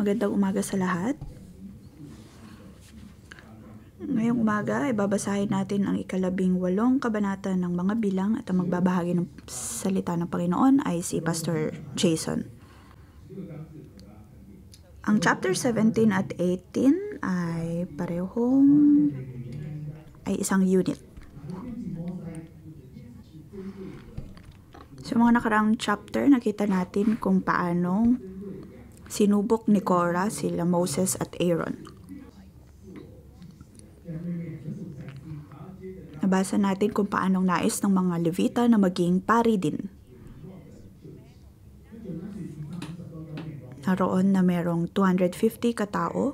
Magandang umaga sa lahat. Ngayong umaga ay babasahin natin ang ika-18 kabanata ng mga bilang at ang magbabahagi ng salita ng Panginoon ay si Pastor Jason. Ang chapter 17 at 18 ay ay isang unit. Sa mga nakaraang chapter, nakita natin kung paano sinubok ni Korah sila Moses at Aaron. Nabasa natin kung paanong nais ng mga Levita na maging pari din. Naroon na merong 250 katao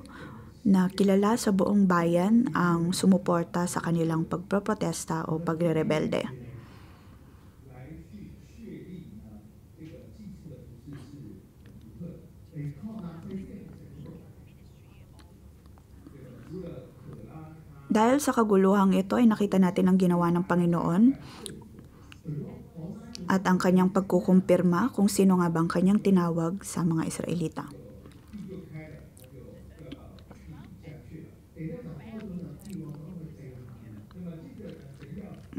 na kilala sa buong bayan ang sumuporta sa kanilang pagproprotesta o pagrerebelde. Dahil sa kaguluhang ito ay nakita natin ang ginawa ng Panginoon at ang kanyang pagkukumpirma kung sino nga bang kanyang tinawag sa mga Israelita.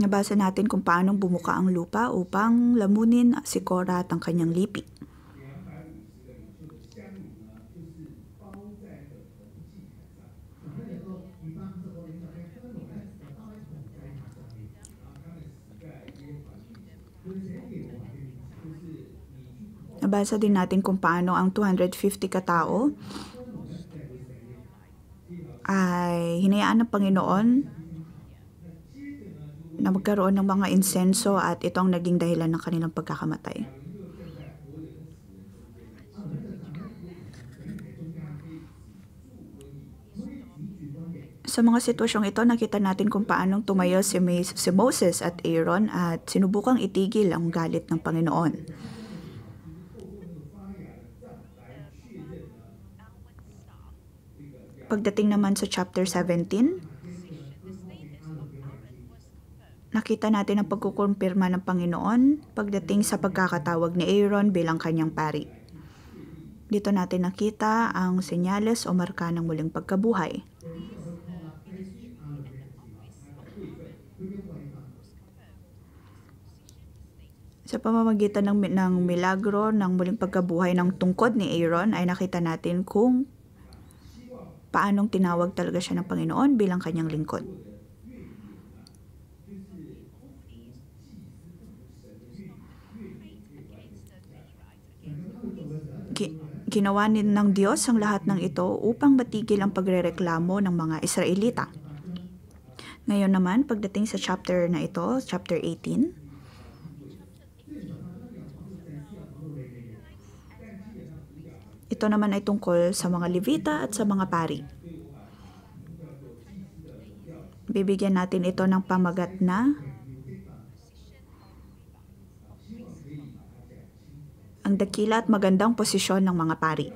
Nabasa natin kung paanong bumuka ang lupa upang lamunin si Korah at ang kanyang lipi. Nabasa din natin kung paano ang 250 katao ay hinayaan ng Panginoon na magkaroon ng mga insenso at ito ang naging dahilan ng kanilang pagkakamatay. Sa mga sitwasyong ito, nakita natin kung paanong tumayo si Moses at Aaron at sinubukang itigil ang galit ng Panginoon. Pagdating naman sa chapter 17, nakita natin ang pagkukumpirma ng Panginoon pagdating sa pagkakatawag ni Aaron bilang kanyang pari. Dito natin nakita ang senyales o marka ng muling pagkabuhay. Sa pamamagitan ng milagro ng muling pagkabuhay ng tungkod ni Aaron ay nakita natin kung paanong tinawag talaga siya ng Panginoon bilang kanyang lingkod. Ginawa ng Diyos ang lahat ng ito upang matigil ang pagrereklamo ng mga Israelita. Ngayon naman, pagdating sa chapter na ito, chapter 18, ito naman ay tungkol sa mga Levita at sa mga pari. Bibigyan natin ito ng pamagat na ang dakila at magandang posisyon ng mga pari.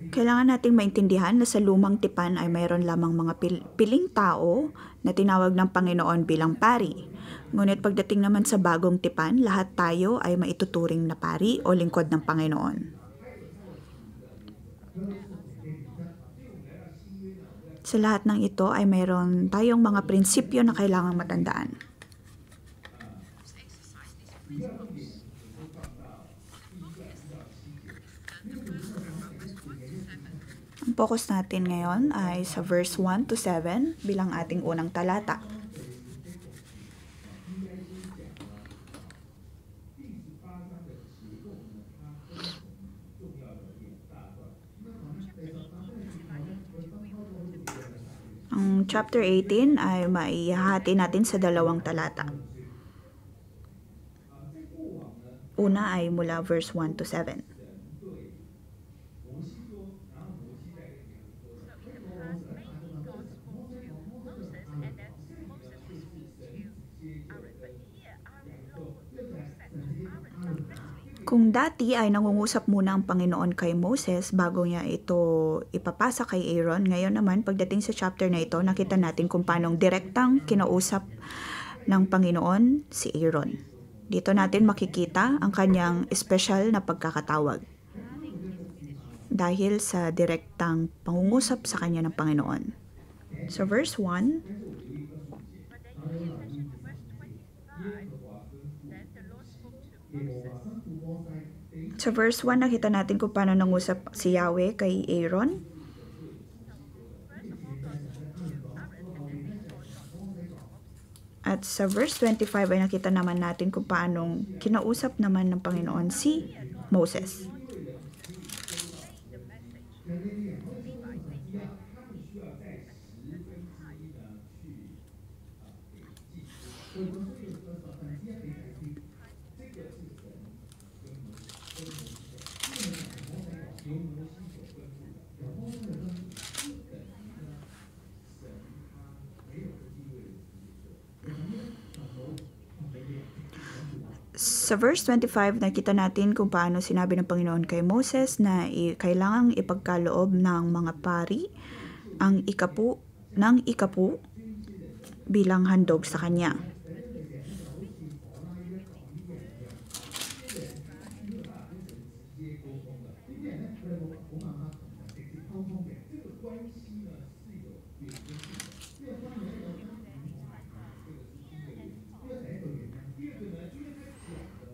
Kailangan nating maintindihan na sa lumang tipan ay mayroon lamang mga piling tao na tinawag ng Panginoon bilang pari. Ngunit pagdating naman sa bagong tipan, lahat tayo ay maituturing na pari o lingkod ng Panginoon. Sa lahat ng ito ay mayroon tayong mga prinsipyo na kailangang matandaan. Ang focus natin ngayon ay sa verse 1 to 7 bilang ating unang talata. Ang chapter 18 ay maihahati natin sa dalawang talata. Una ay mula verse 1 to 7. Kung dati ay nangungusap muna ang Panginoon kay Moses bago niya ito ipapasa kay Aaron, ngayon naman pagdating sa chapter na ito, nakita natin kung paano direktang kinausap ng Panginoon si Aaron. Dito natin makikita ang kanyang espesyal na pagkakatawag dahil sa direktang pangungusap sa kanya ng Panginoon. So verse 1, sa verse 1, nakita natin kung paano nangusap si Yahweh kay Aaron. At sa verse 25 ay nakita naman natin kung paano kinausap naman ng Panginoon si Moses. Sa verse 25, nakita natin kung paano sinabi ng Panginoon kay Moses na kailangang ipagkaloob ng mga pari ang ikapu bilang handog sa kanya.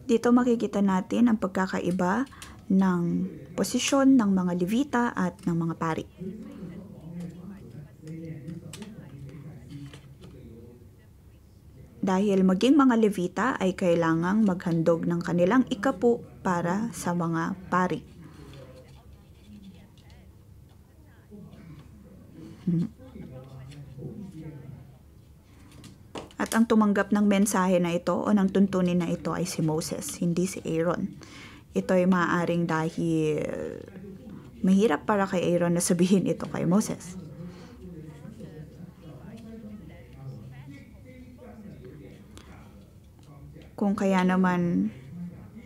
Dito makikita natin ang pagkakaiba ng posisyon ng mga Levita at ng mga pari. Dahil maging mga Levita ay kailangang maghandog ng kanilang ikapu para sa mga pari. At ang tumanggap ng mensahe na ito o ng tuntunin na ito ay si Moses, hindi si Aaron. Ito ay maaaring dahil mahirap para kay Aaron na sabihin ito kay Moses. Kung kaya naman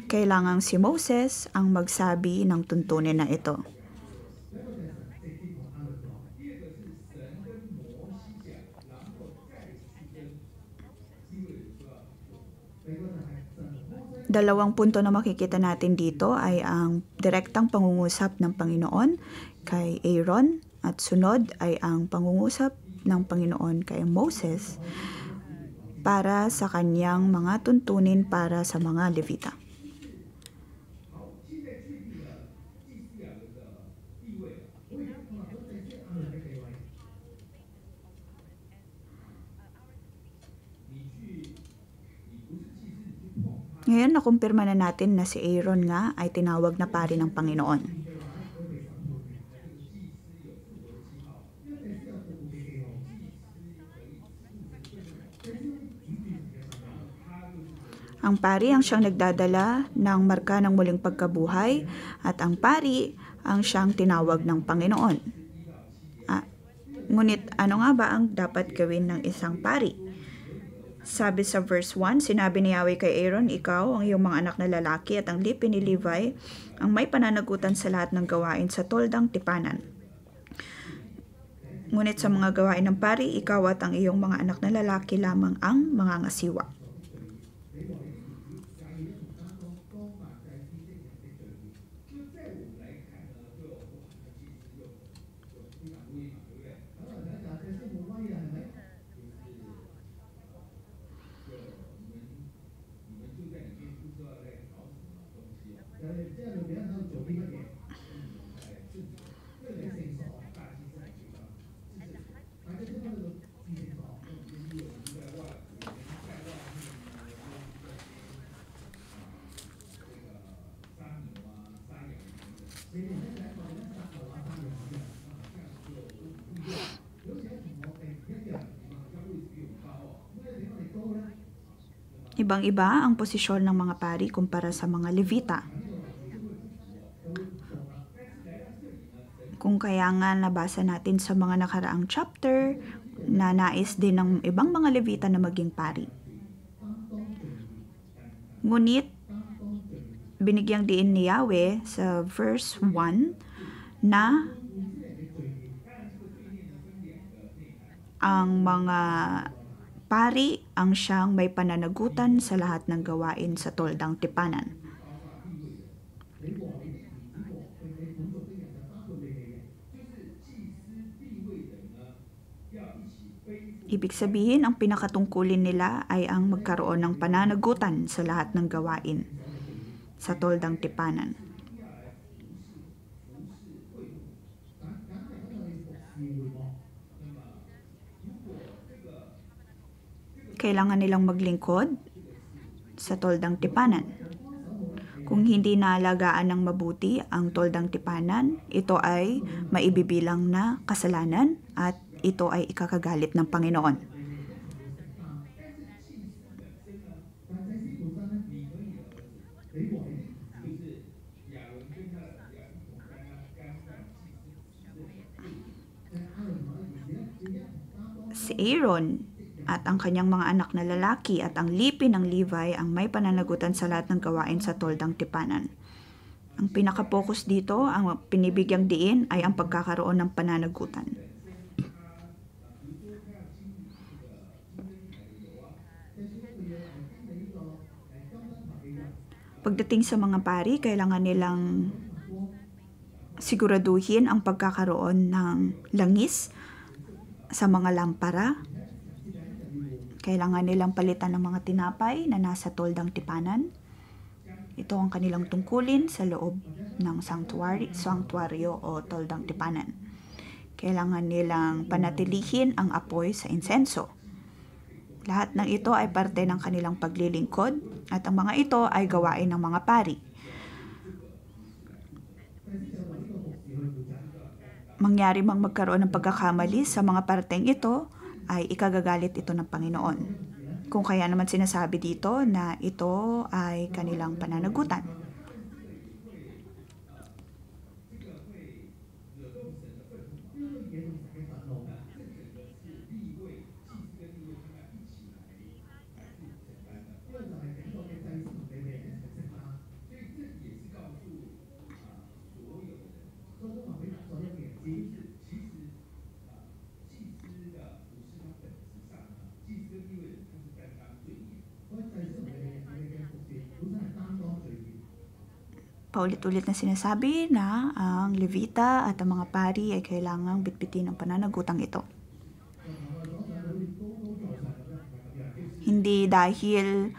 kailangang si Moses ang magsabi ng tuntunin na ito. Dalawang punto na makikita natin dito ay ang direktang pangungusap ng Panginoon kay Aaron at sunod ay ang pangungusap ng Panginoon kay Moses para sa kanyang mga tuntunin para sa mga Levita. Ngayon, nakumpirma na natin na si Aaron nga ay tinawag na pari ng Panginoon. Ang pari ang siyang nagdadala ng marka ng muling pagkabuhay at ang pari ang siyang tinawag ng Panginoon. Ngunit ano nga ba ang dapat gawin ng isang pari? Sabi sa verse 1, sinabi ni Yahweh kay Aaron, ikaw, ang iyong mga anak na lalaki at ang lipi ni Levi, ang may pananagutan sa lahat ng gawain sa toldang tipanan. Ngunit sa mga gawain ng pari, ikaw at ang iyong mga anak na lalaki lamang ang mangangasiwa. Ibang-iba ang posisyon ng mga pari kumpara sa mga Levita. Kung kaya nga nabasa natin sa mga nakaraang chapter na nais din ng ibang mga Levita na maging pari. Ngunit binigyang diin ni Yahweh sa verse 1 na ang mga pari ang siyang may pananagutan sa lahat ng gawain sa toldang tipanan. Ibig sabihin, ang pinakatungkulin nila ay ang magkaroon ng pananagutan sa lahat ng gawain sa toldang tipanan. Kailangan nilang maglingkod sa toldang tipanan. Kung hindi naalagaan ng mabuti ang toldang tipanan, ito ay maibibilang na kasalanan at ito ay ikakagalit ng Panginoon. Si Aaron at ang kanyang mga anak na lalaki at ang lipi ng Levi ang may pananagutan sa lahat ng gawain sa toldang tipanan. Ang pinaka-focus dito, ang pinibigyang diin ay ang pagkakaroon ng pananagutan. Pagdating sa mga pari, kailangan nilang siguraduhin ang pagkakaroon ng langis sa mga lampara. Kailangan nilang palitan ng mga tinapay na nasa toldang tipanan. Ito ang kanilang tungkulin sa loob ng sanctuaryo o toldang tipanan. Kailangan nilang panatilihin ang apoy sa insenso. Lahat ng ito ay parte ng kanilang paglilingkod at ang mga ito ay gawain ng mga pari. Mangyari mang magkaroon ng pagkakamali sa mga parteng ito, ay ikagagalit ito ng Panginoon. Kung kaya naman sinasabi dito na ito ay kanilang pananagutan. Paulit-ulit na sinasabi na ang Levita at ang mga pari ay kailangang bitbitin ang pananagutang ito. Hindi dahil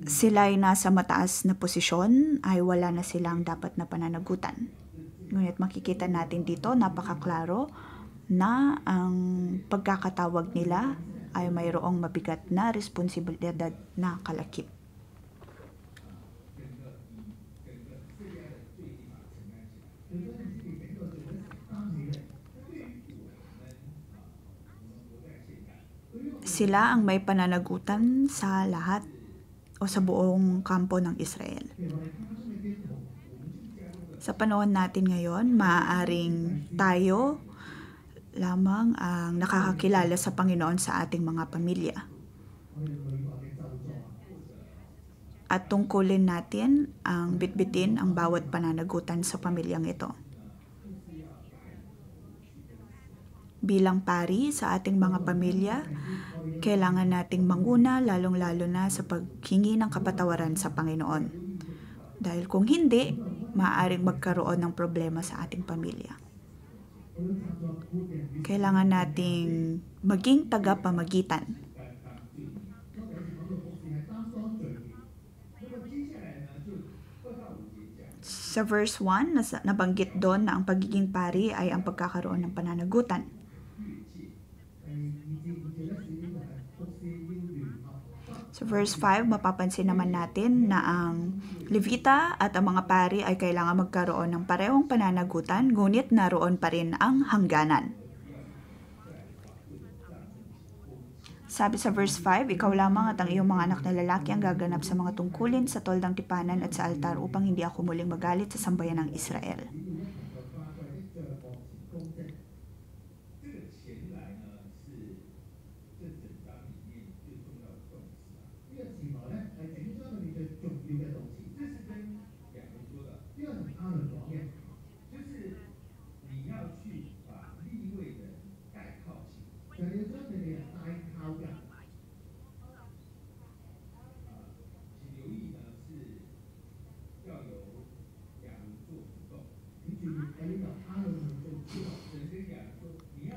sila ay nasa mataas na posisyon ay wala na silang dapat na pananagutan. Ngunit makikita natin dito, napakaklaro na ang pagkakatawag nila ay mayroong mabigat na responsibilidad na kalakip. Sila ang may pananagutan sa lahat o sa buong kampo ng Israel. Sa panahon natin ngayon, maaaring tayo lamang ang nakakakilala sa Panginoon sa ating mga pamilya. At tungkulin natin ang bitbitin ang bawat pananagutan sa pamilyang ito. Bilang pari sa ating mga pamilya, kailangan nating manguna lalong-lalo na sa paghingi ng kapatawaran sa Panginoon. Dahil kung hindi, maaaring magkaroon ng problema sa ating pamilya. Kailangan nating maging tagapamagitan. Sa verse 1, nabanggit doon na ang pagiging pari ay ang pagkakaroon ng pananagutan. Sa verse 5, mapapansin naman natin na ang Levita at ang mga pari ay kailangan magkaroon ng parehong pananagutan, ngunit naroon pa rin ang hangganan. Sabi sa verse 5, ikaw lamang at ang iyong mga anak na lalaki ang gaganap sa mga tungkulin sa toldang tipanan at sa altar upang hindi ako muling magalit sa sambayan ng Israel.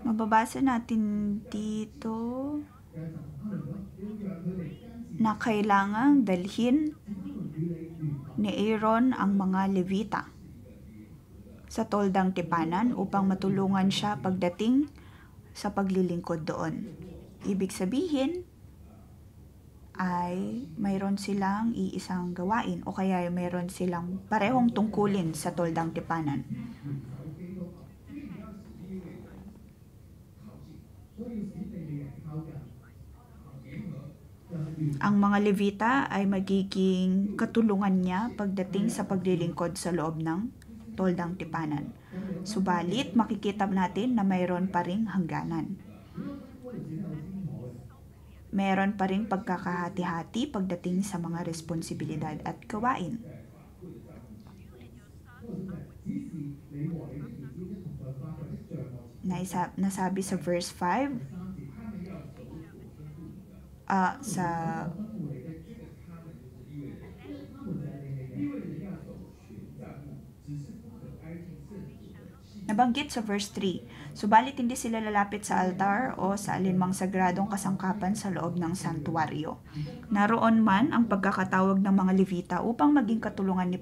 Mababasa natin dito na kailangang dalhin ni Aaron ang mga Levita sa toldang tipanan upang matulungan siya pagdating sa paglilingkod doon. Ibig sabihin ay mayroon silang iisang gawain o kaya mayroon silang parehong tungkulin sa toldang tipanan. Ang mga Levita ay magiging katulungan niya pagdating sa paglilingkod sa loob ng toldang tipanan. Subalit, makikita natin na mayroon pa ring hangganan. Mayroon pa ring pagkakahati-hati pagdating sa mga responsibilidad at gawain. Nasabi sa verse 5, nabanggit sa verse 3, subalit hindi sila lalapit sa altar o sa alinmang sagradong kasangkapan sa loob ng santuaryo. Naroon man ang pagkakatawag ng mga Levita upang maging katulungan ni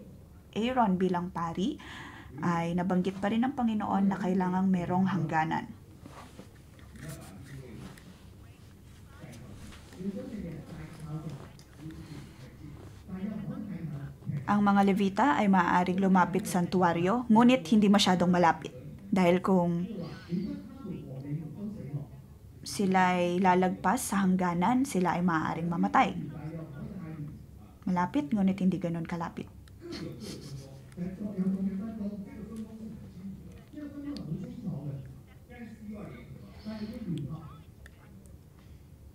Aaron bilang pari, ay nabanggit pa rin ng Panginoon na kailangang merong hangganan. Ang mga Levita ay maaaring lumapit sa santuaryo, ngunit hindi masyadong malapit. Dahil kung sila ay lalagpas sa hangganan, sila ay maaaring mamatay. Malapit, ngunit hindi ganun kalapit.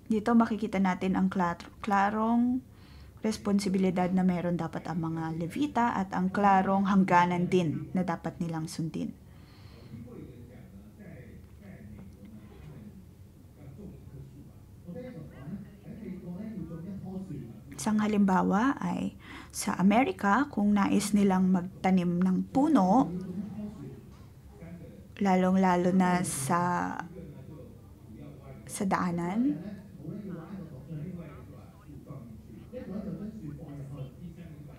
Dito makikita natin ang klarong responsibilidad na meron dapat ang mga Levita at ang klarong hangganan din na dapat nilang sundin. Isang halimbawa ay sa Amerika, kung nais nilang magtanim ng puno, lalong-lalo na sa daanan,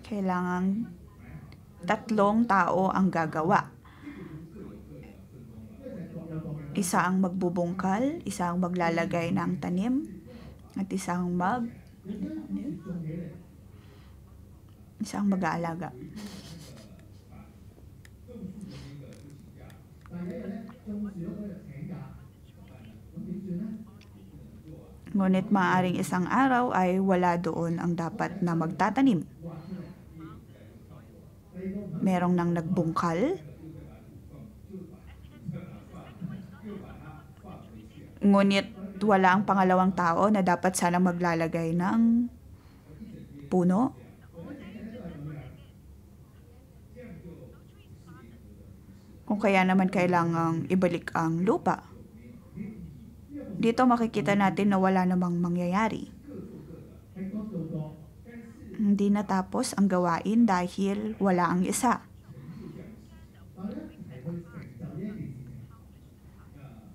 kailangan 3 tao ang gagawa. Isa ang magbubungkal, isa ang maglalagay ng tanim, at isang mag-aalaga. Ngunit maaaring isang araw ay wala doon ang dapat na magtatanim. Merong nang nagbungkal, ngunit wala ang pangalawang tao na dapat sana maglalagay ng puno. Kung kaya naman kailangang ibalik ang lupa. Dito makikita natin na wala namang mangyayari. Hindi natapos ang gawain dahil wala ang isa.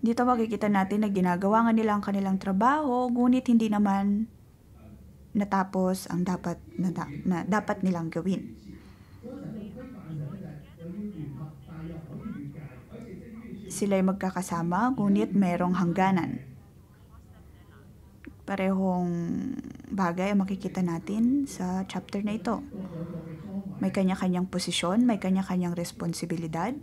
Dito makikita natin na ginagawa nga nila ang kanilang trabaho, ngunit hindi naman natapos ang dapat nilang gawin. Sila'y magkakasama, ngunit merong hangganan. Parehong bagay ang makikita natin sa chapter na ito. May kanya-kanyang posisyon, may kanya-kanyang responsibilidad.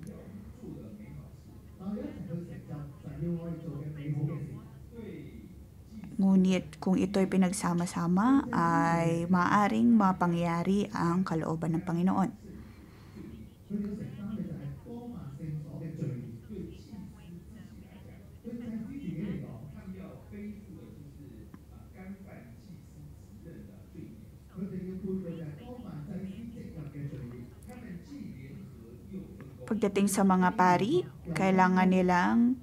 Ngunit kung ito'y pinagsama-sama, ay maaaring mapangyari ang kalooban ng Panginoon. Pagdating sa mga pari, kailangan nilang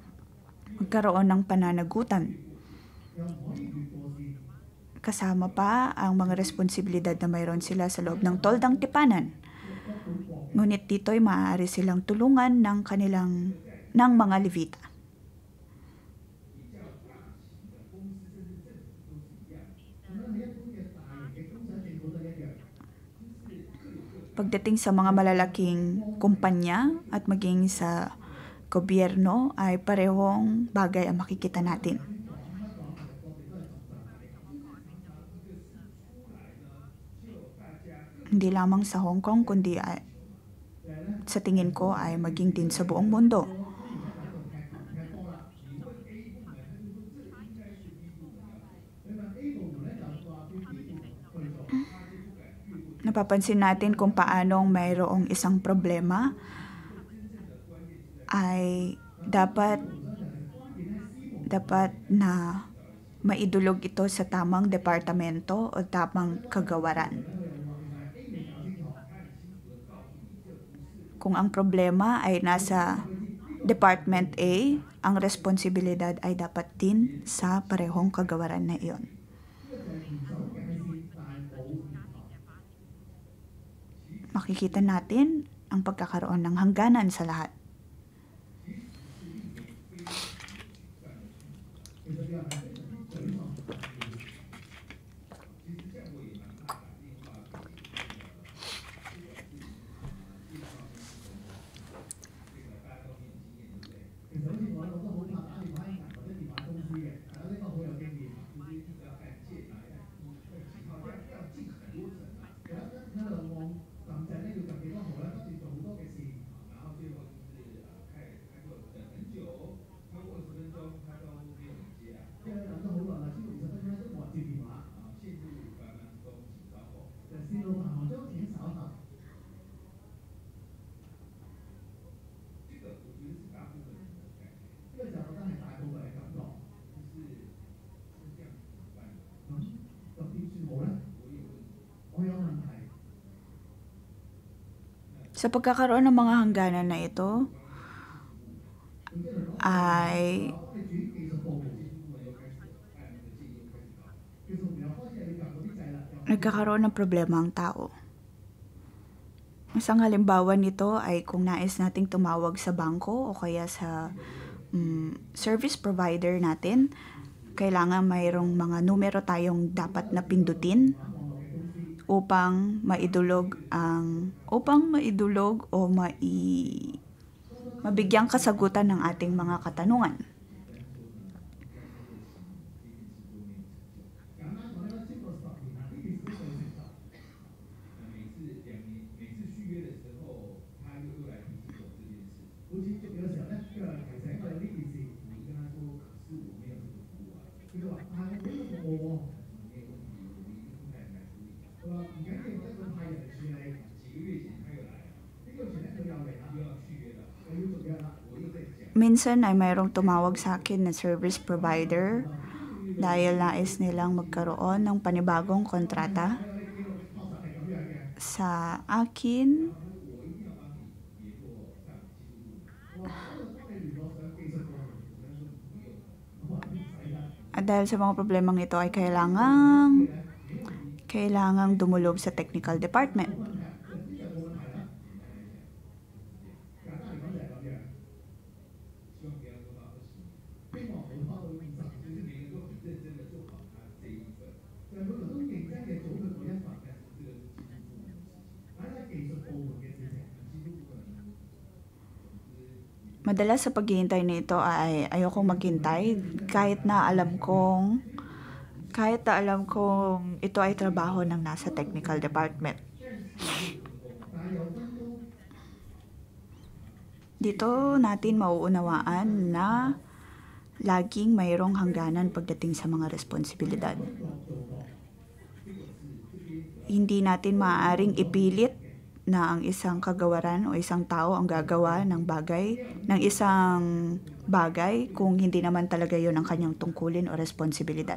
magkaroon ng pananagutan. Kasama pa ang mga responsibilidad na mayroon sila sa loob ng toldang tipanan. Ngunit dito'y maaari silang tulungan ng mga Levita. Pagdating sa mga malalaking kumpanya at maging sa gobyerno ay parehong bagay ang makikita natin. Hindi lamang sa Hong Kong kundi sa tingin ko ay maging din sa buong mundo. Napapansin natin kung paanong mayroong isang problema ay dapat na maidulog ito sa tamang departamento o tamang kagawaran. Kung ang problema ay nasa Department A, ang responsibilidad ay dapat din sa parehong kagawaran na iyon. Makikita natin ang pagkakaroon ng hangganan sa lahat. Sa pagkakaroon ng mga hangganan na ito ay nagkakaroon ng problema ang tao. Isang halimbawa nito ay kung nais nating tumawag sa bangko o kaya sa service provider natin, kailangan mayroong mga numero tayong dapat na pindutin upang maidulog o mabigyang kasagutan ng ating mga katanungan. Minsan ay mayroong tumawag sa akin na service provider dahil nais nilang magkaroon ng panibagong kontrata sa akin. At dahil sa mga problemang ito ay kailangang dumulog sa technical department. Madalas sa paghihintay nito ay ayokong maghintay kahit na alam kong ito ay trabaho ng nasa technical department. Dito natin mauunawaan na laging mayroong hangganan pagdating sa mga responsibilidad. Hindi natin maaaring ipilit na ang isang kagawaran o isang tao ang gagawa ng isang bagay kung hindi naman talaga yon ang kanyang tungkulin o responsibilidad.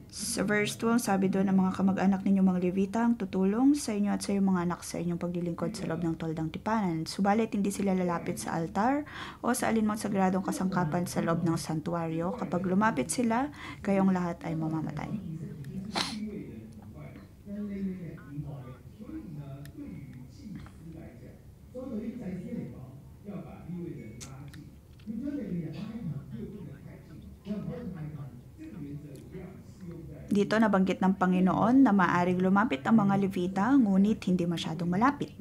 Sa verse 2, sabi doon ng mga kamag-anak ninyo mga Levita ang tutulong sa inyo at sa iyong mga anak sa inyong paglilingkod sa loob ng toldang tipanan. Subalit hindi sila lalapit sa altar o sa alinmang sagradong kasangkapan sa loob ng santuaryo. Kapag lumapit sila, kayong lahat ay mamamatay. Dito nabanggit ng Panginoon na maaaring lumapit ang mga Levita, ngunit hindi masyadong malapit.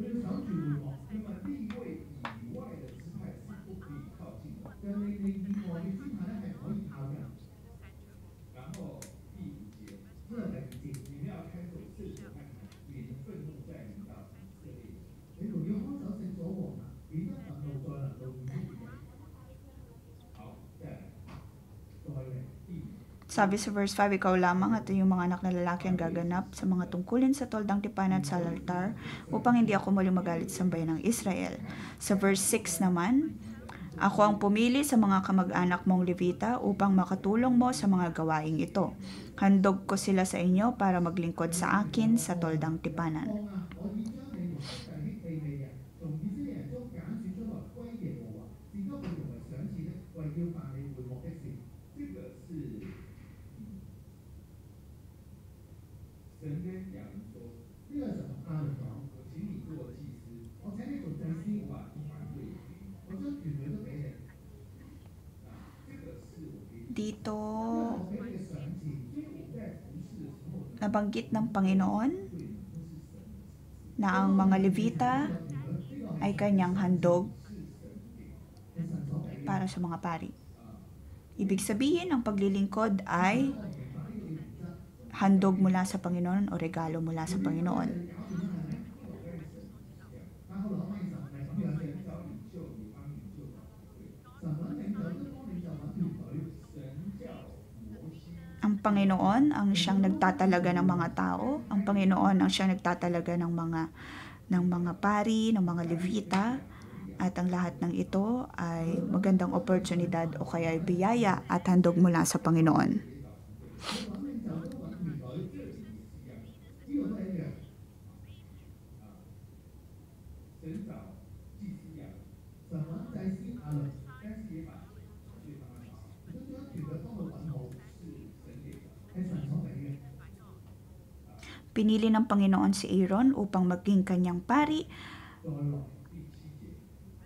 Sabi sa verse 5, ikaw lamang at yung mga anak na lalaki ang gaganap sa mga tungkulin sa toldang tipanan sa altar upang hindi ako muling magalit sa bayan ng Israel. Sa verse 6 naman, ako ang pumili sa mga kamag-anak mong Levita upang makatulong mo sa mga gawaing ito. Handog ko sila sa inyo para maglingkod sa akin sa toldang tipanan. Dito, nabanggit ng Panginoon na ang mga Levita ay kanyang handog para sa mga pari. Ibig sabihin, ang paglilingkod ay handog mula sa Panginoon o regalo mula sa Panginoon. Ang Panginoon ang siyang nagtatalaga ng mga tao. Ang Panginoon ang siyang nagtatalaga ng mga pari, ng mga Levita. At ang lahat ng ito ay magandang oportunidad o kaya ay biyaya at handog mula sa Panginoon. Pinili ng Panginoon si Aaron upang maging kanyang pari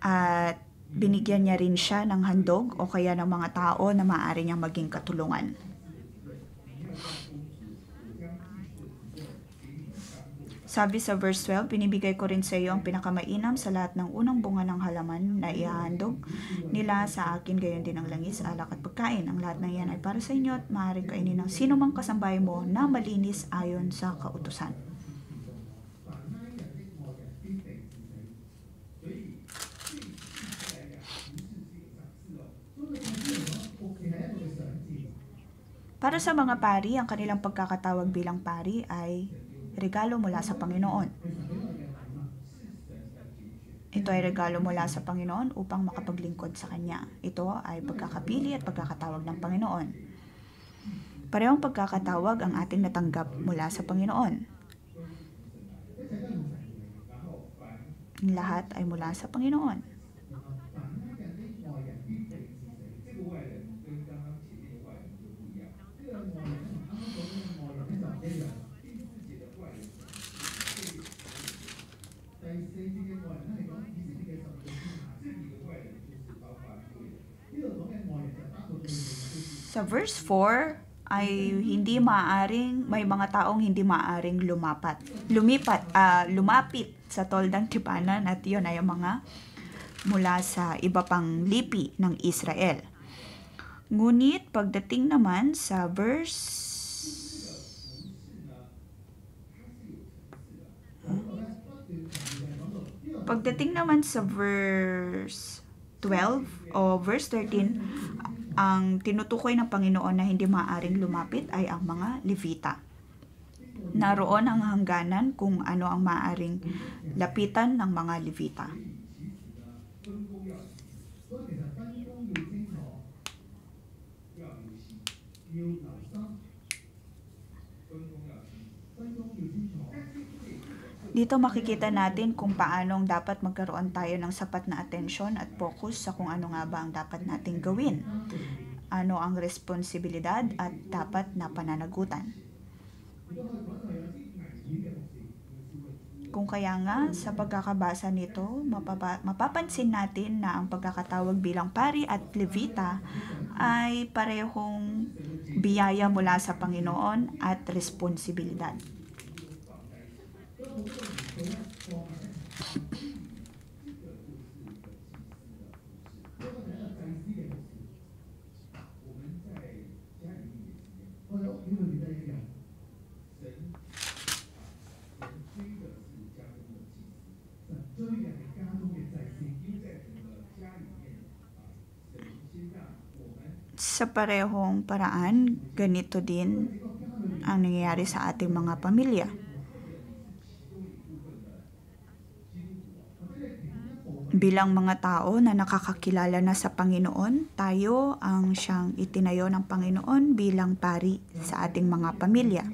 at binigyan niya rin siya ng handog o kaya ng mga tao na maaari niyang maging katulungan. Sabi sa verse 12, pinibigay ko rin sa iyo ang pinakamainam sa lahat ng unang bunga ng halaman na ihahandog nila sa akin, gayon din ang langis, alak at pagkain. Ang lahat ng yan ay para sa inyo at maaaring kainin ng sino mang kasambahay mo na malinis ayon sa kautusan. Para sa mga pari, ang kanilang pagkakatawag bilang pari ay regalo mula sa Panginoon. Ito ay regalo mula sa Panginoon upang makapaglingkod sa Kanya. Ito ay pagkakapili at pagkakatawag ng Panginoon. Parehong pagkakatawag ang ating natanggap mula sa Panginoon. Ang lahat ay mula sa Panginoon. Sa verse 4 ay may mga taong hindi maaaring lumapit sa toldang tipanan at yun ay mga mula sa iba pang lipi ng Israel. Ngunit pagdating naman sa verse 12 o verse 13, ang tinutukoy ng Panginoon na hindi maaaring lumapit ay ang mga Levita. Naroon ang hangganan kung ano ang maaaring lapitan ng mga Levita. Dito makikita natin kung paanong dapat magkaroon tayo ng sapat na atensyon at focus sa kung ano nga ba ang dapat nating gawin. Ano ang responsibilidad at dapat na pananagutan. Kung kaya nga, sa pagkakabasa nito, mapapansin natin na ang pagkakatawag bilang pari at Levita ay parehong biyaya mula sa Panginoon at responsibilidad. Sa parehong paraan, ganito din ang nangyayari sa ating mga pamilya. Bilang mga tao na nakakakilala na sa Panginoon, tayo ang siyang itinayo ng Panginoon bilang pari sa ating mga pamilya.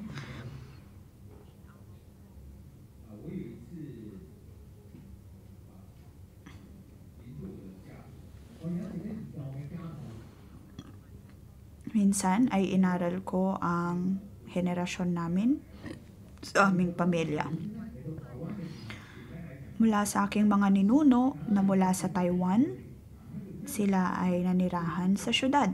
Minsan ay inaral ko ang henerasyon namin sa aming pamilya. Mula sa aking mga ninuno na mula sa Taiwan, sila ay nanirahan sa syudad.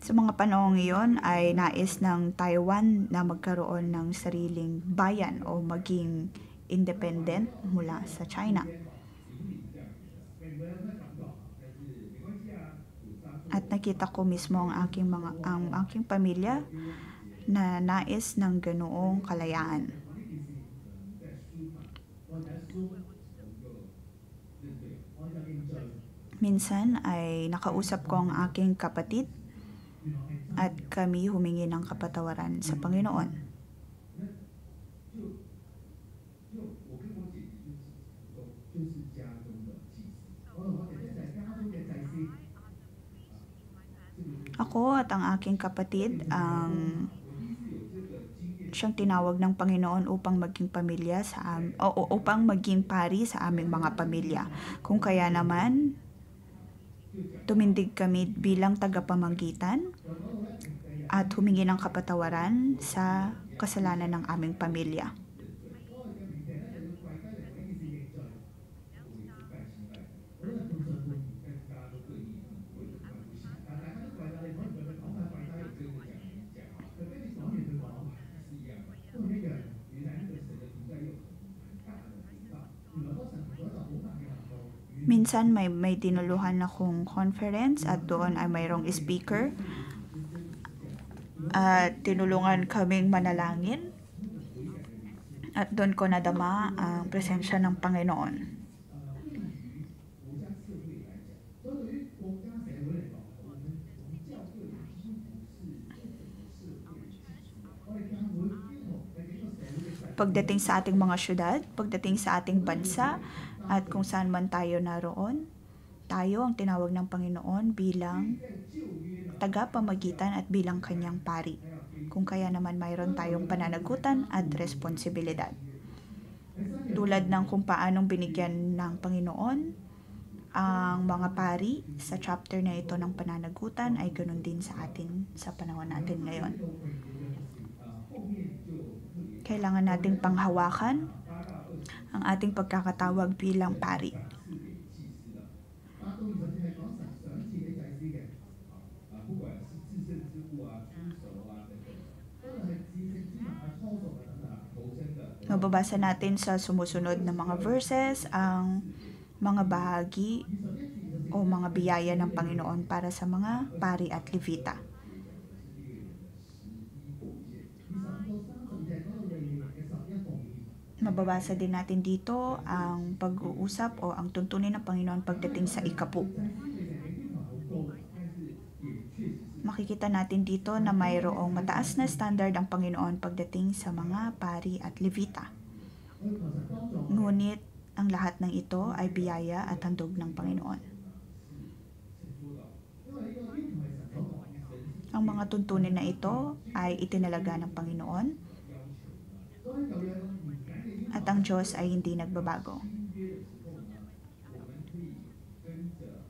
Sa mga panahong iyon ay nais ng Taiwan na magkaroon ng sariling bayan o maging independent mula sa China. At nakita ko mismo ang aking pamilya na nais ng ganoong kalayaan. Minsan ay nakausap ko ang aking kapatid at kami humingi ng kapatawaran sa Panginoon. Ako at ang aking kapatid siyang tinawag ng Panginoon upang maging upang maging pari sa aming mga pamilya. Kung kaya naman, tumindig kami bilang tagapamagitan at humingi ng kapatawaran sa kasalanan ng aming pamilya. Minsan may tinuluhan akong conference at doon ay mayroong speaker at tinulungan kaming manalangin at doon ko nadama ang presensya ng Panginoon. Pagdating sa ating mga syudad, pagdating sa ating bansa, at kung saan man tayo naroon, tayo ang tinawag ng Panginoon bilang tagapamagitan at bilang kanyang pari. Kung kaya naman mayroon tayong pananagutan at responsibilidad. Tulad ng kung paanong binigyan ng Panginoon ang mga pari sa chapter na ito ng pananagutan, ay ganoon din sa atin sa panahon natin ngayon. Kailangan nating panghawakan ang ating pagkakatawag bilang pari. Mababasa natin sa sumusunod na mga verses ang mga bahagi o mga biyaya ng Panginoon para sa mga pari at levita. Mababasa din natin dito ang pag-uusap o ang tuntunin ng Panginoon pagdating sa ikapu. Makikita natin dito na mayroong mataas na standard ang Panginoon pagdating sa mga pari at levita. Ngunit ang lahat ng ito ay biyaya at handog ng Panginoon. Ang mga tuntunin na ito ay itinalaga ng Panginoon at ang Diyos ay hindi nagbabago.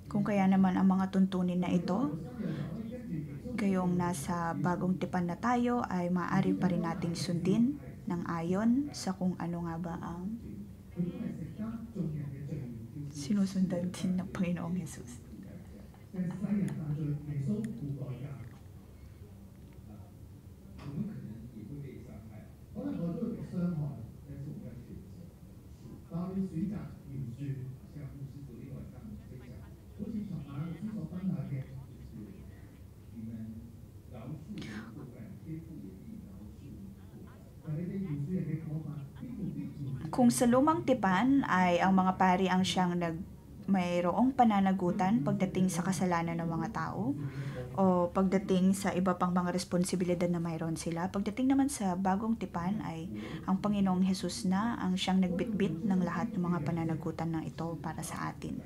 Kung kaya naman ang mga tuntunin na ito Gayong nasa bagong tipan na tayo ay maaari pa rin nating sundin ng ayon sa kung ano nga ba ang sinusundan din ng Panginoong Hesus. Kung sa lumang tipan ay ang mga pari ang siyang mayroong pananagutan pagdating sa kasalanan ng mga tao o pagdating sa iba pang mga responsibilidad na mayroon sila. Pagdating naman sa bagong tipan ay ang Panginoong Hesus na ang siyang nagbitbit ng lahat ng mga pananagutan ng ito para sa atin.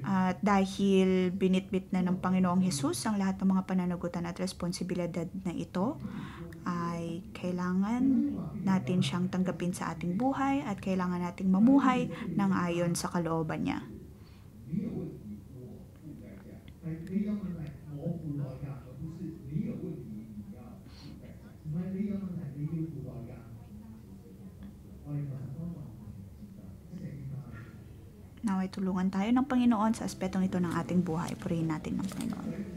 At dahil binitbit na ng Panginoong Hesus ang lahat ng mga pananagutan at responsibilidad na ito, ay kailangan natin siyang tanggapin sa ating buhay at kailangan nating mamuhay ng ayon sa kalooban niya. Naway tulungan tayo ng Panginoon sa aspetong ito ng ating buhay. Purihin natin ng Panginoon.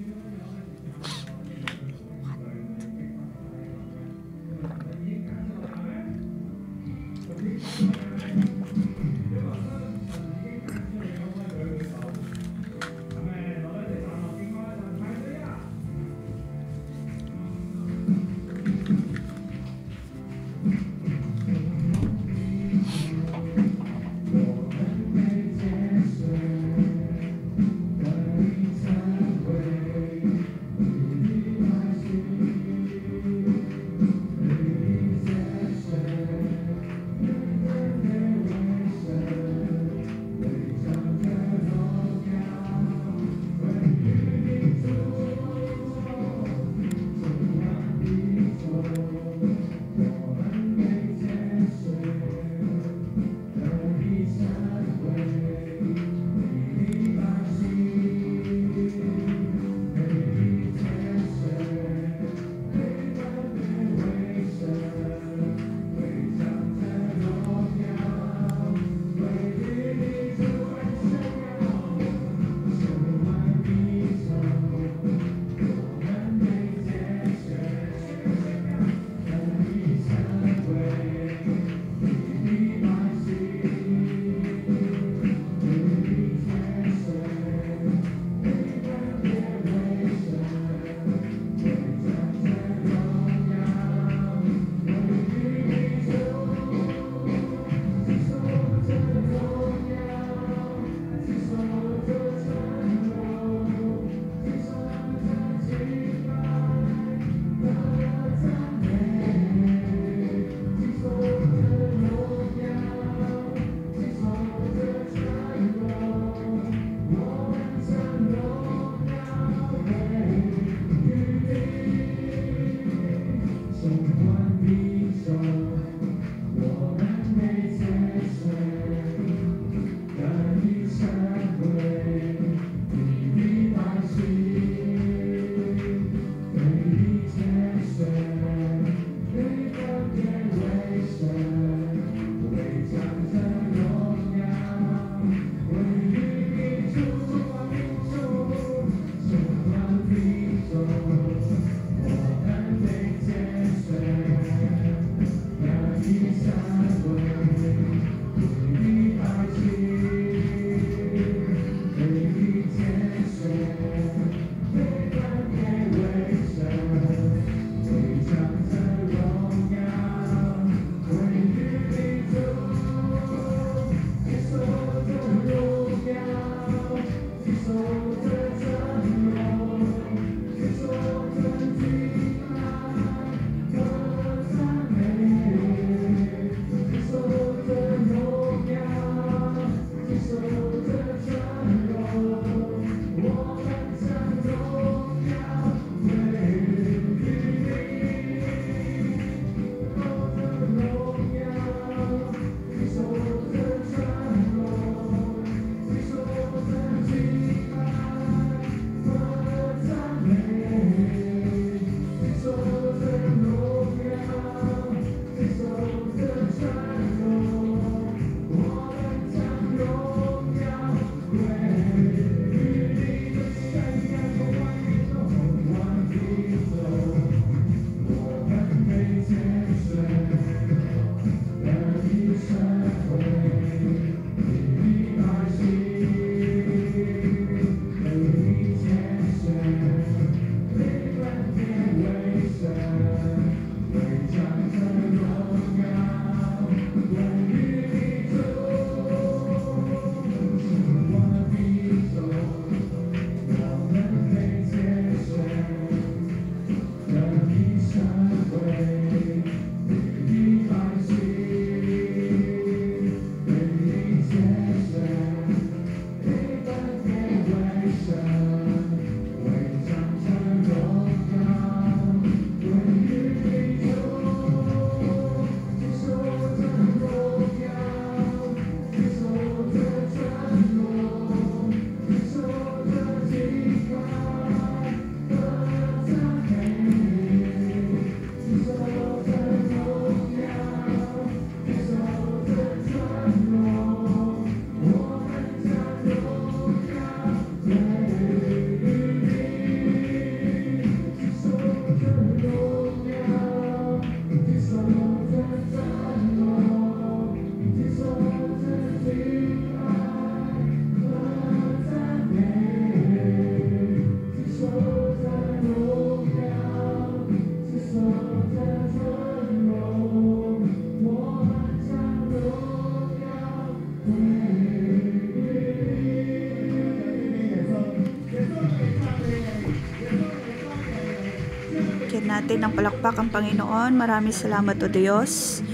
natin ng palakpak ang Panginoon. Maraming salamat o Diyos.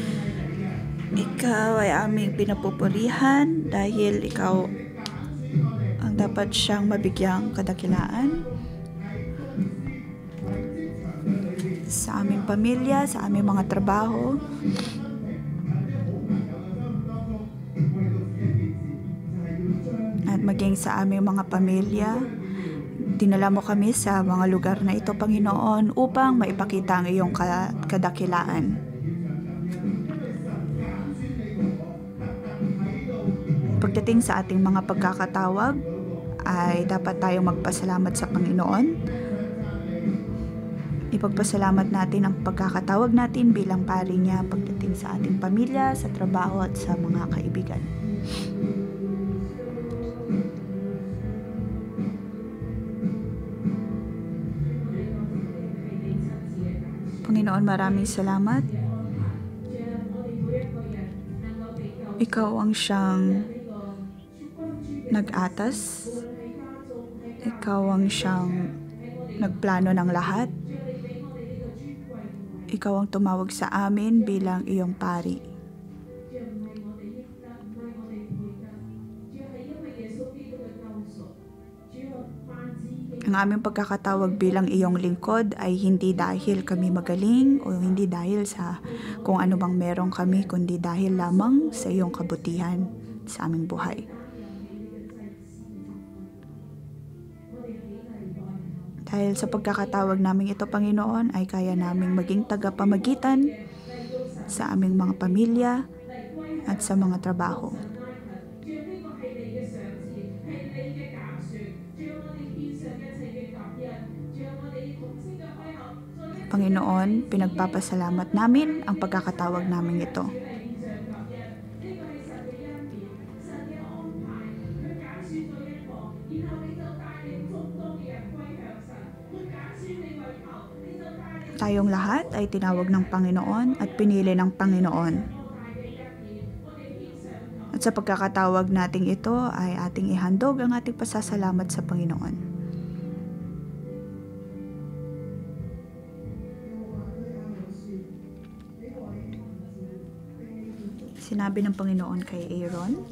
Ikaw ay aming pinapupurihan dahil Ikaw ang dapat siyang mabigyang kadakilaan sa aming pamilya, sa aming mga trabaho. At maging sa aming mga pamilya, dinala mo kami sa mga lugar na ito, Panginoon, upang maipakita ang iyong kadakilaan. Pagdating sa ating mga pagkakatawag, ay dapat tayong magpasalamat sa Panginoon. Ipagpasalamat natin ang pagkakatawag natin bilang pari niya pagdating sa ating pamilya, sa trabaho at sa mga kaibigan. Panginoon, maraming salamat. Ikaw ang siyang nag-atas. Ikaw ang siyang nagplano ng lahat. Ikaw ang tumawag sa amin bilang iyong pari. Ang aming pagkakatawag bilang iyong lingkod ay hindi dahil kami magaling o hindi dahil sa kung ano bang meron kami, kundi dahil lamang sa iyong kabutihan sa aming buhay. Dahil sa pagkakatawag namin ito, Panginoon, ay kaya naming maging tagapamagitan sa aming mga pamilya at sa mga trabaho. Panginoon, pinagpapasalamat namin ang pagkakatawag namin ito. Tayong lahat ay tinawag ng Panginoon at pinili ng Panginoon. At sa pagkakatawag nating ito ay ating ihandog ang ating pasasalamat sa Panginoon. Sinabi ng Panginoon kay Aaron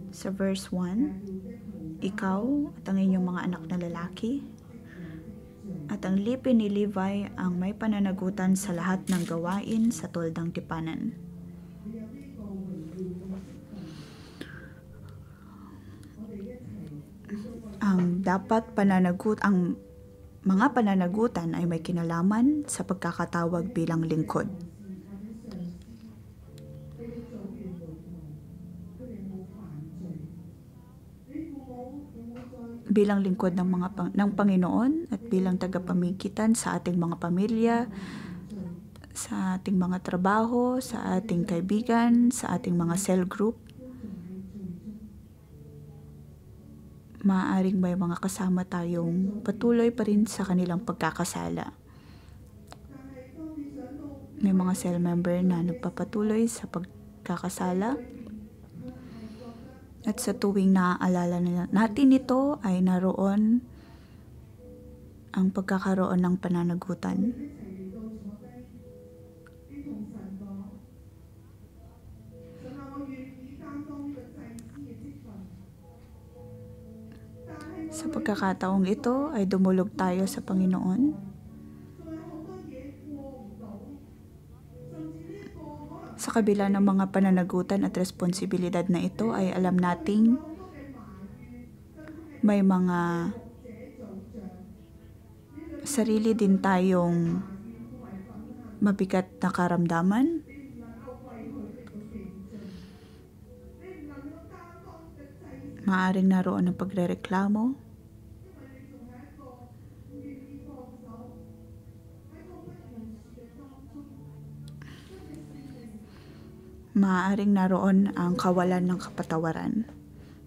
sa verse 1, ikaw at ang inyong mga anak na lalaki at ang lipin ni Levi ang may pananagutan sa lahat ng gawain sa toldang tipanan. Ang mga pananagutan ay may kinalaman sa pagkakatawag bilang lingkod. Bilang lingkod ng Panginoon at bilang tagapamagitan sa ating mga pamilya, sa ating mga trabaho, sa ating kaibigan, sa ating mga cell group. Maaaring may mga kasama tayong patuloy pa rin sa kanilang pagkakasala. May mga cell member na nagpapatuloy sa pagkakasala. At sa tuwing naaalala natin ito ay naroon ang pagkakaroon ng pananagutan. Sa pagkakataong ito ay dumulog tayo sa Panginoon. Sa kabila ng mga pananagutan at responsibilidad na ito ay alam nating may mga sarili din tayong mabigat na karamdaman. Maaaring naroon ang pagrereklamo. Maaaring naroon ang kawalan ng kapatawaran.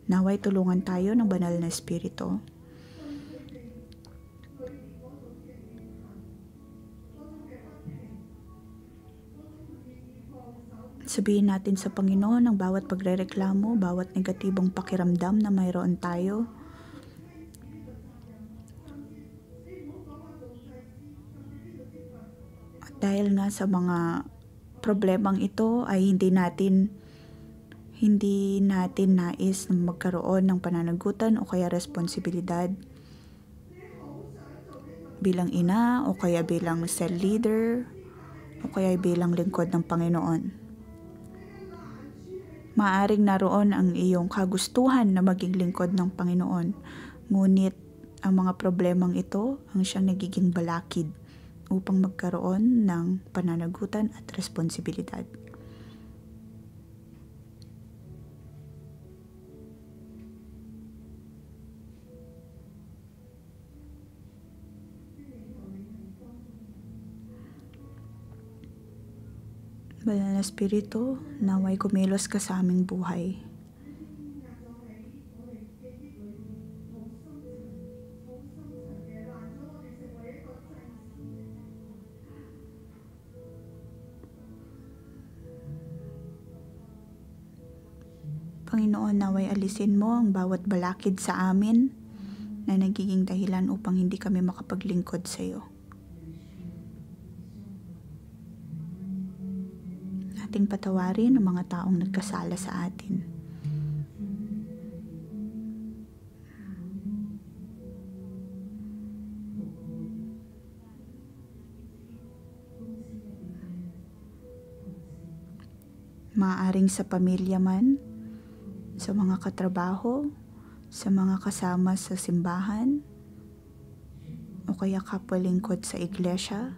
Naway tulungan tayo ng banal na Espiritu. Sabihin natin sa Panginoon ang bawat pagrereklamo, bawat negatibong pakiramdam na mayroon tayo. Dahil nga sa mga problemang ito ay hindi natin nais na magkaroon ng pananagutan o kaya responsibilidad bilang ina o kaya bilang cell leader o kaya bilang lingkod ng Panginoon. Maaring naroon ang iyong kagustuhan na maging lingkod ng Panginoon, ngunit ang mga problemang ito ang siyang nagiging balakid upang magkaroon ng pananagutan at responsibilidad. Banal na Espiritu, naway kumilos ka sa aming buhay. Panginoon, naway alisin mo ang bawat balakid sa amin na nagiging dahilan upang hindi kami makapaglingkod sa iyo. Ating patawarin ang mga taong nagkasala sa atin. Maaaring sa pamilya man, sa mga katrabaho, sa mga kasama sa simbahan, o kaya kapwa-lingkod sa iglesia,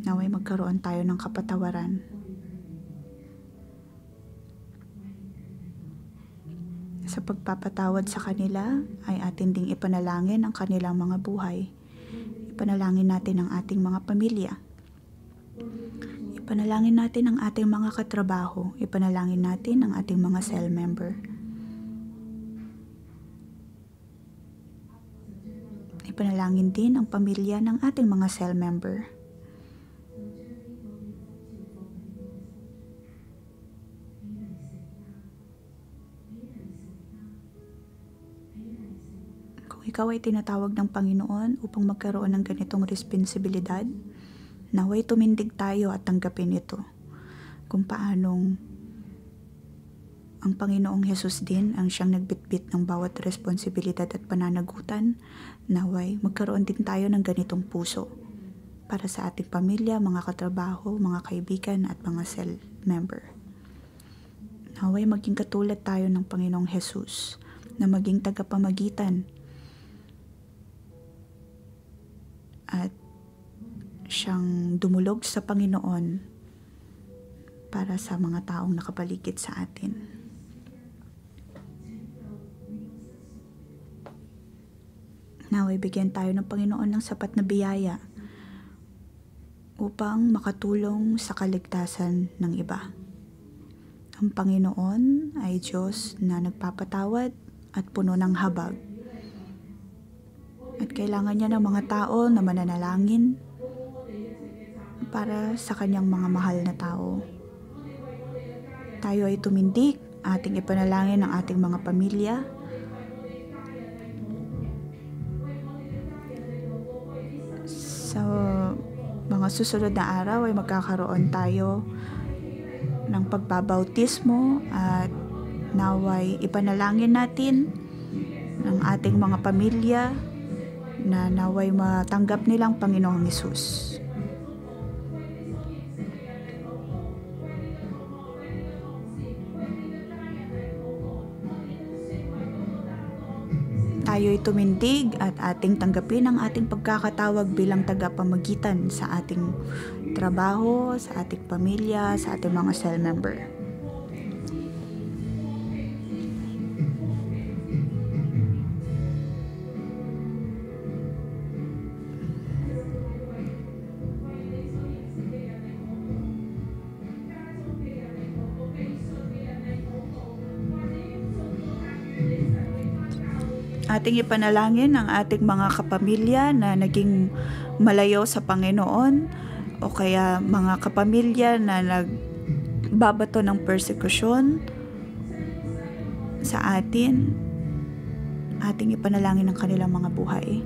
naway magkaroon tayo ng kapatawaran. Sa pagpapatawad sa kanila ay atin ding ipanalangin ang kanilang mga buhay. Ipanalangin natin ang ating mga pamilya. Ipanalangin natin ang ating mga katrabaho. Ipanalangin natin ang ating mga cell member. Ipanalangin din ang pamilya ng ating mga cell member. Ikaw ay tinatawag ng Panginoon upang magkaroon ng ganitong responsibilidad, naway tumindig tayo at tanggapin ito. Kung paanong ang Panginoong Hesus din ang siyang nagbitbit ng bawat responsibilidad at pananagutan, naway magkaroon din tayo ng ganitong puso para sa ating pamilya, mga katrabaho, mga kaibigan at mga cell member. Naway maging katulad tayo ng Panginoong Hesus na maging tagapamagitan at siyang dumulog sa Panginoon para sa mga taong nakapaligid sa atin. Naway bigyan tayo ng Panginoon ng sapat na biyaya upang makatulong sa kaligtasan ng iba. Ang Panginoon ay Diyos na nagpapatawad at puno ng habag. At kailangan niya ng mga tao na mananalangin para sa kanyang mga mahal na tao. Tayo ay tumindig, ating ipanalangin ang ating mga pamilya. Sa mga susunod na araw ay magkakaroon tayo ng pagbabautismo at naway ipanalangin natin ang ating mga pamilya na naway matanggap nilang Panginoong Hesus. Tayo'y tumindig at ating tanggapin ang ating pagkakatawag bilang tagapamagitan sa ating trabaho, sa ating pamilya, sa ating mga cell member. Ating ipanalangin ang ating mga kapamilya na naging malayo sa Panginoon o kaya mga kapamilya na nagbabato ng persekusyon sa atin. Ating ipanalangin ang kanilang mga buhay.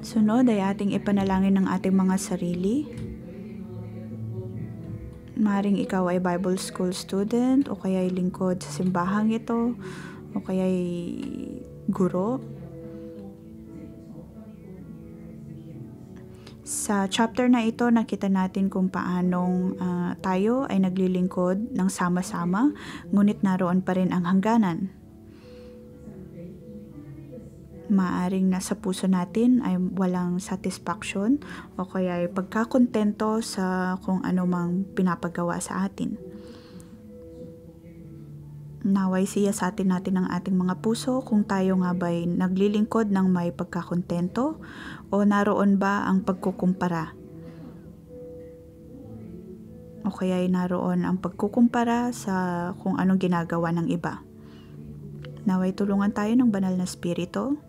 Sunod ay ating ipanalangin ng ating mga sarili. Maring ikaw ay Bible School student o kaya ay lingkod sa simbahang ito o kaya ay guro. Sa chapter na ito, nakita natin kung paanong tayo ay naglilingkod ng sama-sama, ngunit naroon pa rin ang hangganan. Maaring nasa puso natin ay walang satisfaction o kaya ay pagkakontento sa kung ano mang pinapagawa sa atin. Naway siya sa atin natin ang ating mga puso kung tayo nga ba'y naglilingkod ng may pagkakontento o naroon ba ang pagkukumpara. O kaya ay naroon ang pagkukumpara sa kung anong ginagawa ng iba. Naway tulungan tayo ng banal na spirito.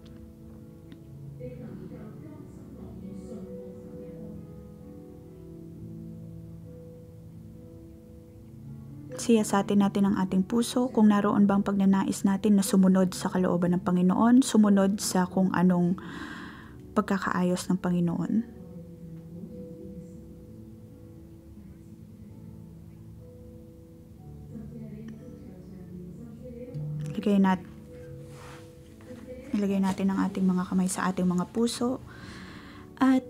Siyasatin natin ang ating puso kung naroon bang pagnanais natin na sumunod sa kalooban ng Panginoon, sumunod sa kung anong pagkakaayos ng Panginoon. Ilagay natin ang ating mga kamay sa ating mga puso at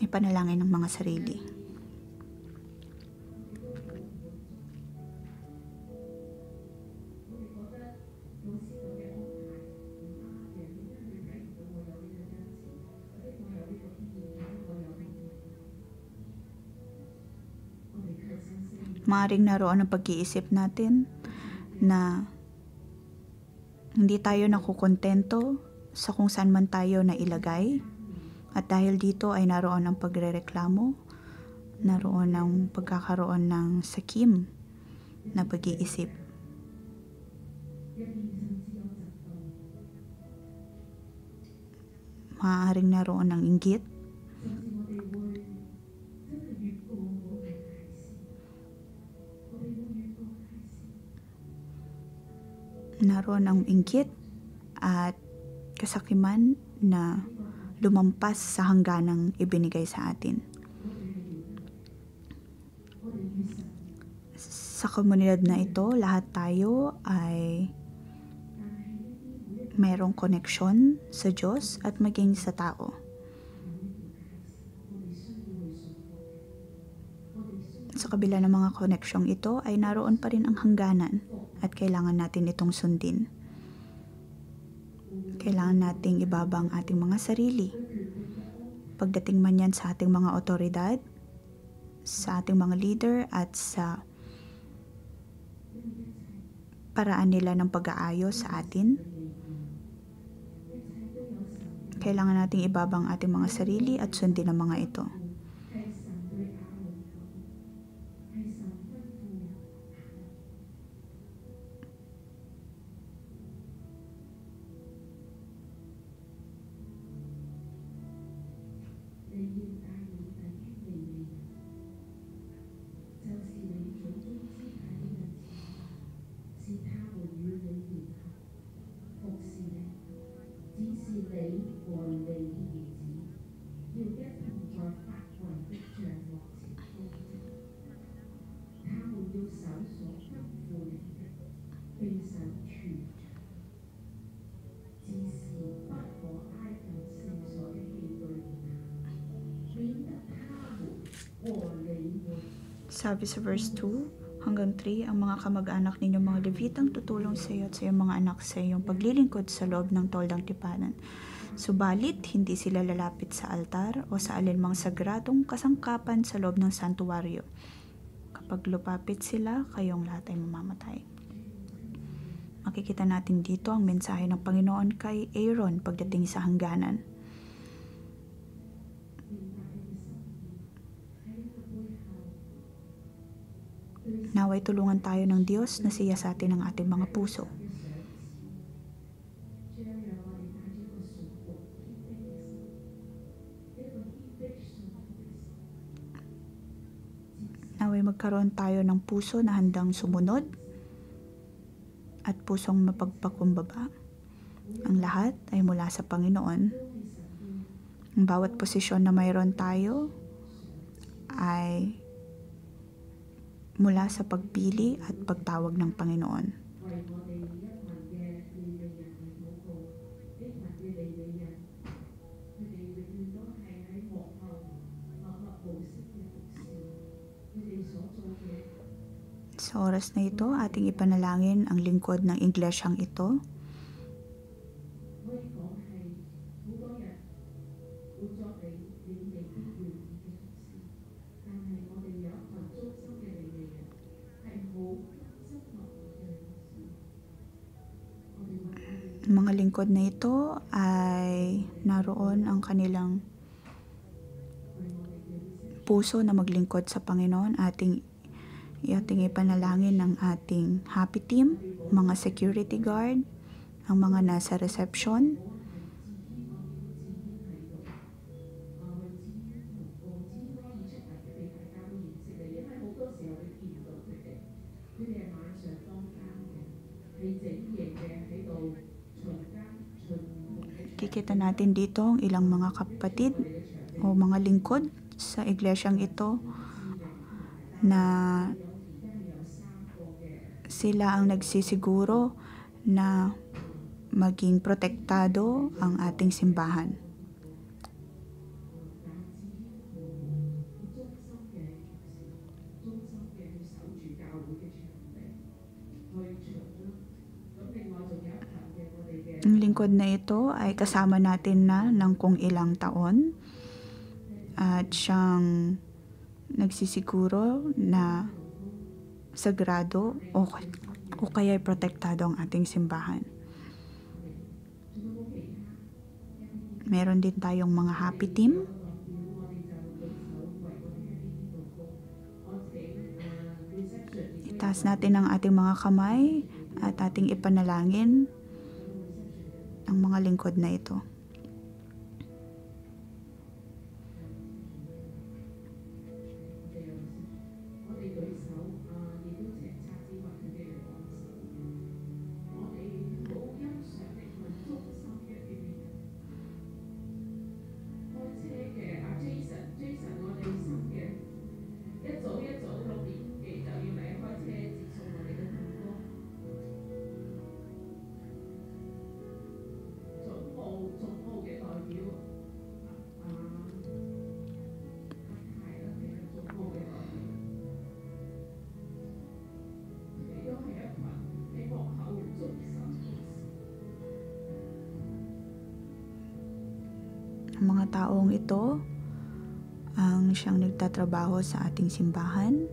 ipanalangin ng mga sarili. Maaring naroon ang pag-iisip natin na hindi tayo nakukontento sa kung saan man tayo nailagay at dahil dito ay naroon ang pagrereklamo, naroon ang pagkakaroon ng sakim na pag-iisip. Maaaring naroon ng inggit, naroon ang inggit at kasakiman na lumampas sa hangganang ibinigay sa atin. Sa komunidad na ito, lahat tayo ay mayroong koneksyon sa Diyos at maging sa tao. Sa kabila ng mga koneksyong ito ay naroon pa rin ang hangganan at kailangan natin itong sundin. Kailangan nating ibabang ating mga sarili. Pagdating man yan sa ating mga otoridad, sa ating mga leader at sa paraan nila ng pag-aayos sa atin. Kailangan nating ibabang ating mga sarili at sundin ang mga ito. Sabi sa verse 2 hanggang 3, ang mga kamag-anak ninyong mga Levitang tutulong sa iyo at sa iyong mga anak sa iyong paglilingkod sa loob ng toldang tipanan. Subalit, hindi sila lalapit sa altar o sa alinmang sagradong kasangkapan sa loob ng santuwaryo. Kapag lupapit sila, kayong lahat ay mamamatay. Makikita natin dito ang mensahe ng Panginoon kay Aaron pagdating sa hangganan. Naway tulungan tayo ng Diyos na siya sa atin ang ating mga puso. Naway magkaroon tayo ng puso na handang sumunod at pusong mapagpakumbaba. Ang lahat ay mula sa Panginoon Ang bawat posisyon na mayroon tayo ay mula sa pagpili at pagtawag ng Panginoon. Sa oras na ito, ating ipanalangin ang lingkod ng iglesyang ito. Ang mga lingkod na ito ay naroon ang kanilang puso na maglingkod sa Panginoon. Ating ipanalangin ng ating happy team, mga security guard, ang mga nasa reception, kikita natin dito ang ilang mga kapatid o mga lingkod sa iglesyang ito na sila ang nagsisiguro na maging protektado ang ating simbahan. Ang lingkod na ito ay kasama natin na ng kung ilang taon at siyang nagsisiguro na sagrado o kaya protektado ang ating simbahan. Meron din tayong mga happy team. Itaas natin ang ating mga kamay at ating ipanalangin ang mga lingkod na ito. Ang mga taong ito ang siyang nagtatrabaho sa ating simbahan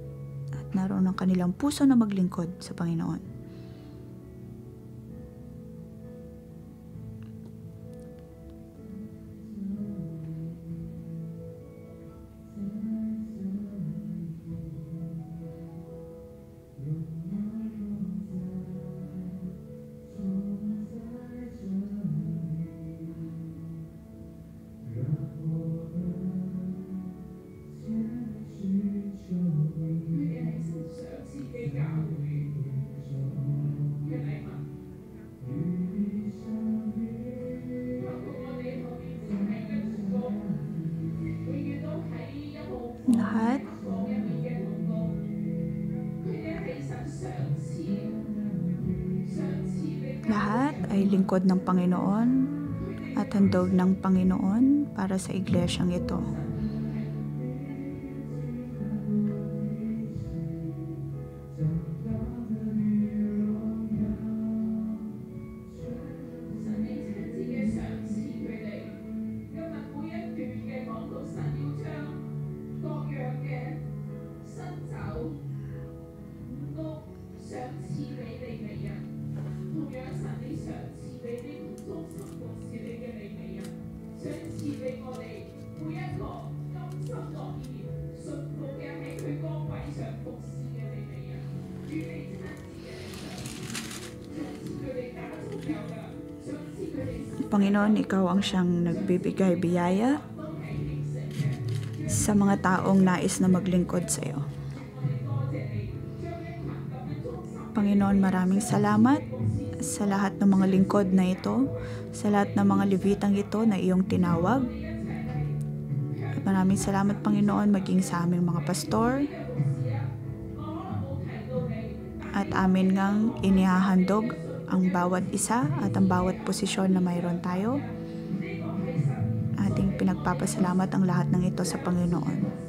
at naroon ang kanilang puso na maglingkod sa Panginoon. Lahat ay lingkod ng Panginoon at handog ng Panginoon para sa iglesyang ito. Panginoon, ikaw ang siyang nagbibigay biyaya sa mga taong nais na maglingkod sa iyo. Panginoon, maraming salamat sa lahat ng mga lingkod na ito, sa lahat ng mga Levitang ito na iyong tinawag Maraming salamat, Panginoon, maging sa aming mga pastor at amin ngang inihahandog ang bawat isa at ang bawat posisyon na mayroon tayo. Ating pinagpapasalamat ang lahat ng ito sa Panginoon.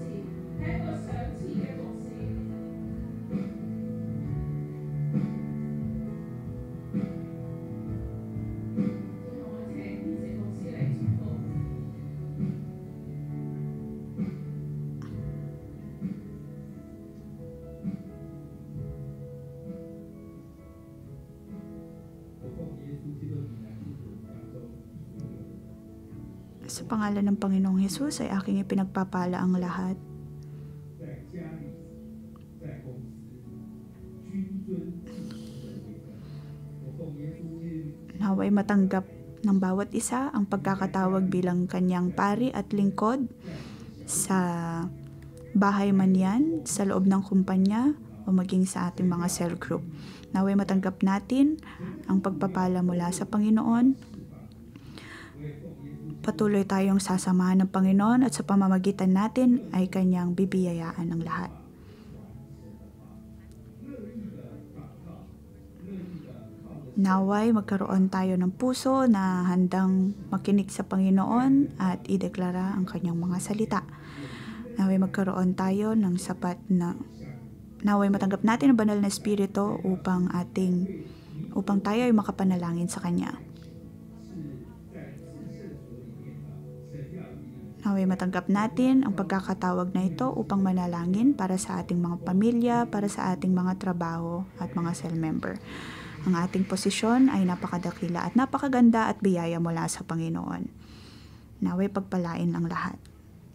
Sa pangalan ng Panginoong Hesus ay aking ipinagpapala ang lahat. Naway matanggap ng bawat isa ang pagkakatawag bilang kanyang pari at lingkod sa bahay man yan, sa loob ng kumpanya o maging sa ating mga cell group. Naway matanggap natin ang pagpapala mula sa Panginoon. Patuloy tayong sasamahan ng Panginoon at sa pamamagitan natin ay kanyang bibiyayaan ng lahat. Naway magkaroon tayo ng puso na handang makinig sa Panginoon at ideklara ang kanyang mga salita. Naway magkaroon tayo ng sapat na naway matanggap natin ang banal na espiritu upang tayo ay makapanalangin sa kanya. Naway matanggap natin ang pagkakatawag na ito upang manalangin para sa ating mga pamilya, para sa ating mga trabaho at mga cell member. Ang ating posisyon ay napakadakila at napakaganda at biyaya mula sa Panginoon. Naway pagpalain ang lahat.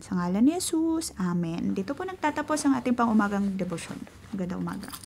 Sa ngalan ni Jesus, Amen. Dito po nagtatapos ang ating pang-umagang debosyon. Magandang umaga.